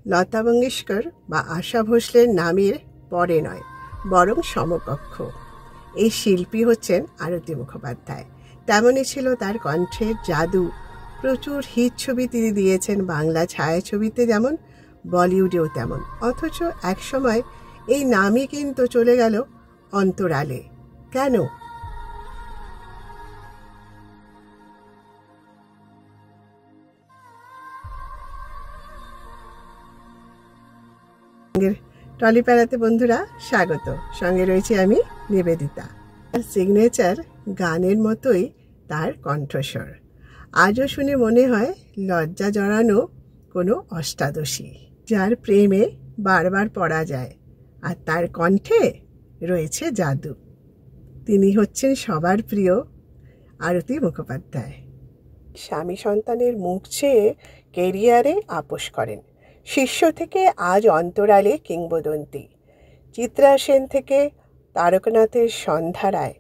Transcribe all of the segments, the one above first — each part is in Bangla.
লতা মঙ্গেশকর বা আশা ভোসলের নামের পরে নয়, বরং সমকক্ষ। এই শিল্পী হচ্ছেন আরতি মুখোপাধ্যায়। তেমনই ছিল তার কণ্ঠের জাদু। প্রচুর হিট ছবি তিনি দিয়েছেন, বাংলা ছায়াছবিতে যেমন, বলিউডেও তেমন। অথচ একসময় এই নামই কিন্তু চলে গেল অন্তরালে। কেন? টলিপাড়াতে বন্ধুরা স্বাগত। সঙ্গে রয়েছে আমি নিবেদিতা। সিগনেচার গানের মতোই তার কণ্ঠস্বর। আজও শুনে মনে হয় লজ্জা জড়ানো কোনো অষ্টাদশী, যার প্রেমে বারবার পড়া যায়, আর তার কণ্ঠে রয়েছে জাদু। তিনি হচ্ছেন সবার প্রিয় আরতি মুখোপাধ্যায়। স্বামী সন্তানের মুখ চেয়ে কেরিয়ারে আপোষ করেন। শিষ্য থেকে আজ অন্তরালে কিংবদন্তি। চিত্রা সেন থেকে তারকনাথের সন্ধ্যারায়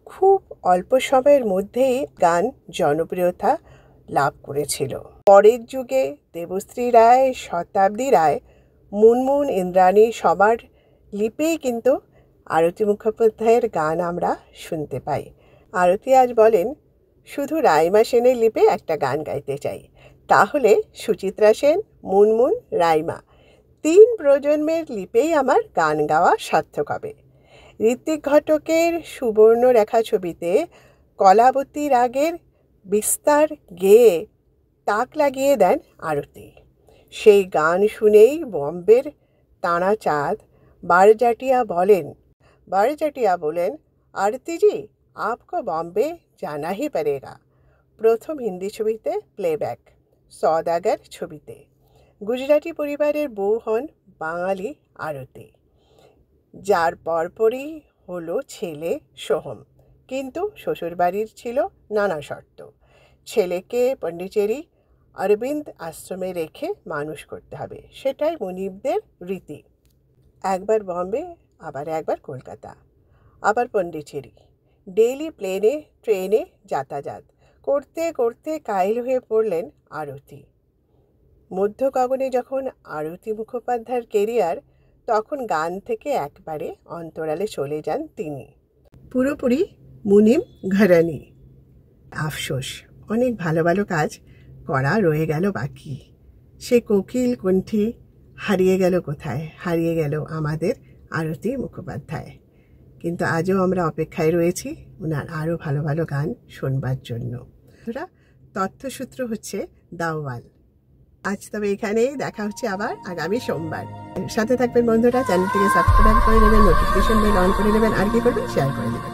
খুব অল্প সময়ের মধ্যেই গান জনপ্রিয়তা লাভ করেছিল। পরের যুগে দেবশ্রী রায়, শতাব্দী রায়, মুনমুন, ইন্দ্রাণী সবার লিপেই কিন্তু আরতি মুখোপাধ্যায়ের গান আমরা শুনতে পাই। আরতি আজ বলেন, শুধু রাইমা সেনের লিপে একটা গান গাইতে চাই, তাহলে সুচিত্রা সেন, মুনমুন, রাইমা 3 প্রজন্মের লিপেই আমার গান গাওয়া সার্থক হবে। ঋত্বিক ঘটকের সুবর্ণরেখা ছবিতে কলাবতী রাগের বিস্তার গেয়ে তাক লাগিয়ে দেন আরতি। সেই গান শুনেই বম্বের তারা চাঁদ বারজাটিয়া বলেন, আরতিজি আপকো বম্বে জানা হি পড়েগা। প্রথম হিন্দি ছবিতে প্লেব্যাক, সওদাগর ছবিতে। গুজরাটি পরিবারের বউ হন বাঙালি আরতি, যার পরপরই হলো ছেলে সোহম। কিন্তু শ্বশুরবাড়ির ছিল নানা শর্ত। ছেলেকে পন্ডিচেরি অরবিন্দ আশ্রমে রেখে মানুষ করতে হবে, সেটাই মুনিবদের রীতি। একবার বম্বে, আবার একবার কলকাতা, আবার পন্ডিচেরি। ডেইলি প্লেনে ট্রেনে যাতায়াত করতে করতে কাইল হয়ে পড়লেন আরতি। মধ্য গগনে যখন আরতি মুখোপাধ্যায়ের কেরিয়ার, তখন গান থেকে একবারে অন্তরালে চলে যান তিনি। পুরোপুরি মুনিম ঘরানি। আফসোস, অনেক ভালো ভালো কাজ করা রয়ে গেল বাকি। সে কোকিল কণ্ঠী হারিয়ে গেল কোথায়? হারিয়ে গেল আমাদের আরতি মুখোপাধ্যায়। কিন্তু আজও আমরা অপেক্ষায় রয়েছি ওনার আরও ভালো ভালো গান শোনবার জন্য। তথ্যসূত্র হচ্ছে দাওয়াল। আজ তবে এখানেই, দেখা হচ্ছে আবার আগামী সোমবার। সাথে থাকবেন বন্ধুরা। চ্যানেলটিকে সাবস্ক্রাইব করে নেবেন, নোটিফিকেশন বেল অন করে নেবেন, আর কি করবেন, শেয়ার করে দেবেন।